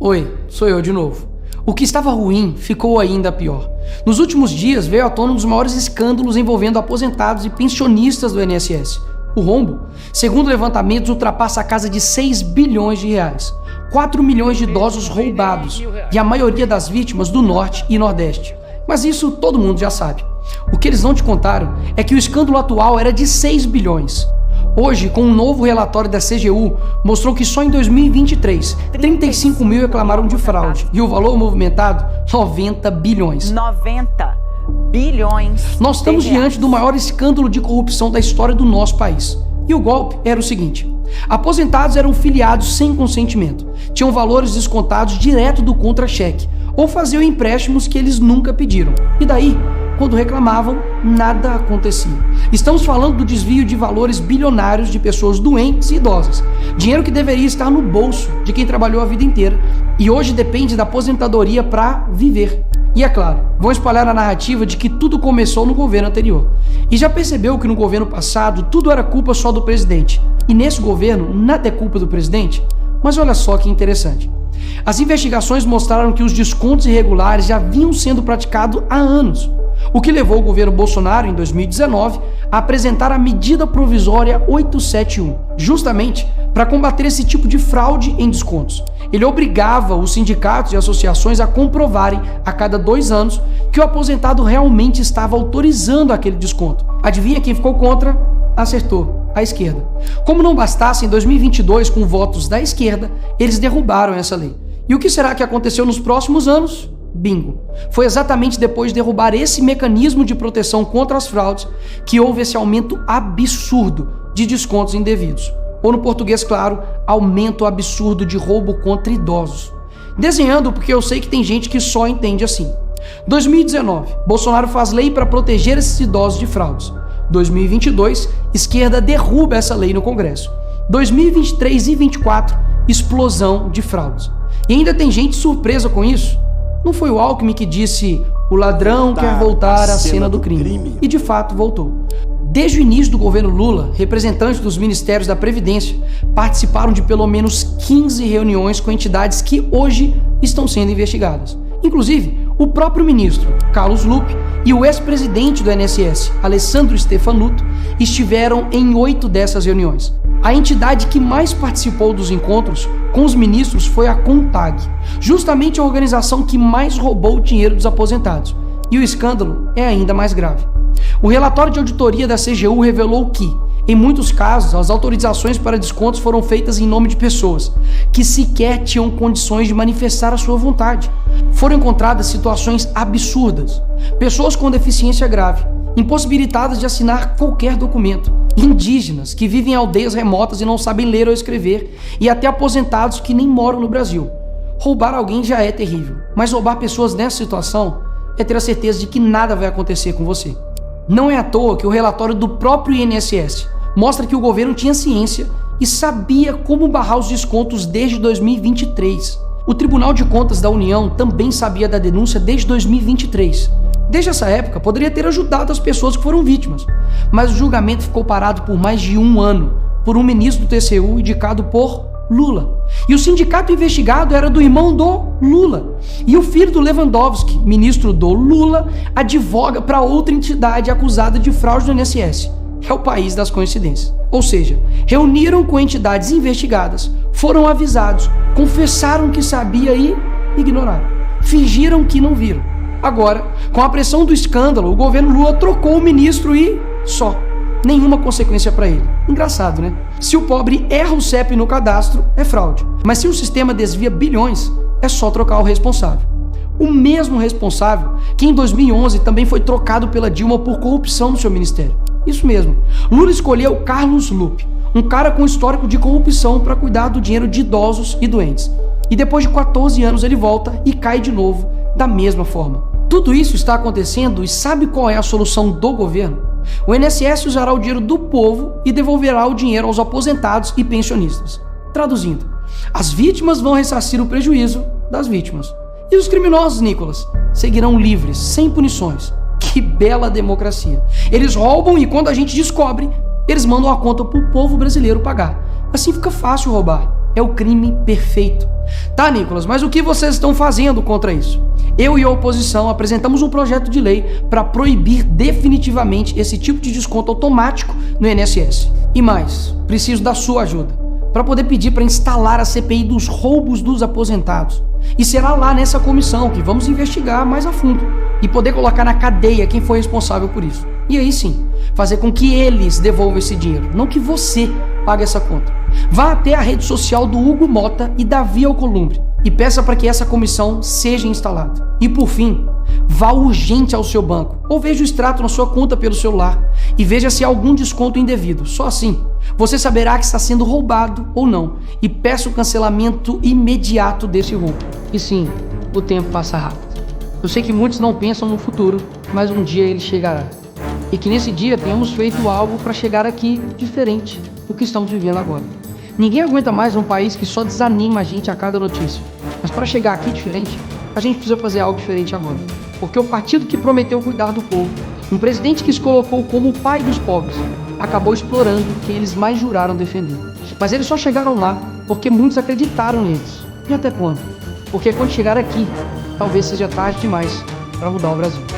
Oi, sou eu de novo. O que estava ruim ficou ainda pior. Nos últimos dias veio à tona um dos maiores escândalos envolvendo aposentados e pensionistas do INSS. O rombo, segundo levantamentos, ultrapassa a casa de 6 bilhões de reais. 4 milhões de idosos roubados e a maioria das vítimas do Norte e Nordeste. Mas isso todo mundo já sabe. O que eles não te contaram é que o escândalo atual era de 6 bilhões. Hoje, com um novo relatório da CGU, mostrou que só em 2023, 35 mil reclamaram de fraude e o valor movimentado, 90 bilhões. 90 bilhões. Nós estamos diante do maior escândalo de corrupção da história do nosso país. E o golpe era o seguinte: aposentados eram filiados sem consentimento, tinham valores descontados direto do contra-cheque ou faziam empréstimos que eles nunca pediram. E daí, quando reclamavam, nada acontecia. Estamos falando do desvio de valores bilionários de pessoas doentes e idosas. Dinheiro que deveria estar no bolso de quem trabalhou a vida inteira e hoje depende da aposentadoria para viver. E é claro, vão espalhar a narrativa de que tudo começou no governo anterior. E já percebeu que no governo passado tudo era culpa só do presidente. E nesse governo nada é culpa do presidente? Mas olha só que interessante. As investigações mostraram que os descontos irregulares já vinham sendo praticados há anos. O que levou o governo Bolsonaro, em 2019, a apresentar a medida provisória 871, justamente para combater esse tipo de fraude em descontos. Ele obrigava os sindicatos e associações a comprovarem a cada 2 anos que o aposentado realmente estava autorizando aquele desconto. Adivinha quem ficou contra? Acertou, a esquerda. Como não bastasse, em 2022, com votos da esquerda, eles derrubaram essa lei. E o que será que aconteceu nos próximos anos? Bingo! Foi exatamente depois de derrubar esse mecanismo de proteção contra as fraudes que houve esse aumento absurdo de descontos indevidos. Ou no português claro, aumento absurdo de roubo contra idosos. Desenhando porque eu sei que tem gente que só entende assim. 2019, Bolsonaro faz lei para proteger esses idosos de fraudes. 2022, esquerda derruba essa lei no Congresso. 2023 e 2024, explosão de fraudes. E ainda tem gente surpresa com isso. Não foi o Alckmin que disse: o ladrão quer voltar à cena do crime. E de fato voltou. Desde o início do governo Lula, representantes dos ministérios da Previdência participaram de pelo menos 15 reuniões com entidades que hoje estão sendo investigadas. Inclusive, o próprio ministro Carlos Lupe e o ex-presidente do INSS, Alessandro Stefanuto, estiveram em 8 dessas reuniões. A entidade que mais participou dos encontros com os ministros foi a CONTAG, justamente a organização que mais roubou o dinheiro dos aposentados. E o escândalo é ainda mais grave. O relatório de auditoria da CGU revelou que, em muitos casos, as autorizações para descontos foram feitas em nome de pessoas que sequer tinham condições de manifestar a sua vontade. Foram encontradas situações absurdas. Pessoas com deficiência grave, impossibilitadas de assinar qualquer documento, indígenas que vivem em aldeias remotas e não sabem ler ou escrever, e até aposentados que nem moram no Brasil. Roubar alguém já é terrível, mas roubar pessoas nessa situação é ter a certeza de que nada vai acontecer com você. Não é à toa que o relatório do próprio INSS mostra que o governo tinha ciência e sabia como barrar os descontos desde 2023. O Tribunal de Contas da União também sabia da denúncia desde 2023. Desde essa época, poderia ter ajudado as pessoas que foram vítimas, mas o julgamento ficou parado por mais de 1 ano, por um ministro do TCU indicado por Lula. E o sindicato investigado era do irmão do Lula. E o filho do Lewandowski, ministro do Lula, advoga para outra entidade acusada de fraude do INSS. É o país das coincidências. Ou seja, reuniram com entidades investigadas, foram avisados, confessaram que sabia e ignoraram. Fingiram que não viram. Agora, com a pressão do escândalo, o governo Lula trocou o ministro e só. Nenhuma consequência para ele. Engraçado, né? Se o pobre erra o CEP no cadastro, é fraude. Mas se o sistema desvia bilhões, é só trocar o responsável. O mesmo responsável que em 2011 também foi trocado pela Dilma por corrupção no seu ministério. Isso mesmo. Lula escolheu Carlos Lupe, um cara com histórico de corrupção para cuidar do dinheiro de idosos e doentes. E depois de 14 anos ele volta e cai de novo da mesma forma. Tudo isso está acontecendo e sabe qual é a solução do governo? O INSS usará o dinheiro do povo e devolverá o dinheiro aos aposentados e pensionistas. Traduzindo, as vítimas vão ressarcir o prejuízo das vítimas. E os criminosos, Nicolas, seguirão livres, sem punições. Que bela democracia. Eles roubam e quando a gente descobre, eles mandam a conta pro povo brasileiro pagar. Assim fica fácil roubar. É o crime perfeito. Tá, Nicolas, mas o que vocês estão fazendo contra isso? Eu e a oposição apresentamos um projeto de lei para proibir definitivamente esse tipo de desconto automático no INSS. E mais, preciso da sua ajuda para poder pedir para instalar a CPI dos roubos dos aposentados. E será lá nessa comissão que vamos investigar mais a fundo e poder colocar na cadeia quem foi responsável por isso. E aí sim, fazer com que eles devolvam esse dinheiro, não que você pague essa conta. Vá até a rede social do Hugo Mota e Davi Alcolumbre e peça para que essa comissão seja instalada. E por fim, vá urgente ao seu banco ou veja o extrato na sua conta pelo celular e veja se há algum desconto indevido. Só assim, você saberá que está sendo roubado ou não e peça o cancelamento imediato desse roubo. E sim, o tempo passa rápido. Eu sei que muitos não pensam no futuro, mas um dia ele chegará. E que nesse dia tenhamos feito algo para chegar aqui diferente do que estamos vivendo agora. Ninguém aguenta mais um país que só desanima a gente a cada notícia. Mas para chegar aqui diferente, a gente precisa fazer algo diferente agora. Porque o partido que prometeu cuidar do povo, um presidente que se colocou como o pai dos pobres, acabou explorando quem eles mais juraram defender. Mas eles só chegaram lá porque muitos acreditaram neles. E até quando? Porque quando chegar aqui, talvez seja tarde demais para mudar o Brasil.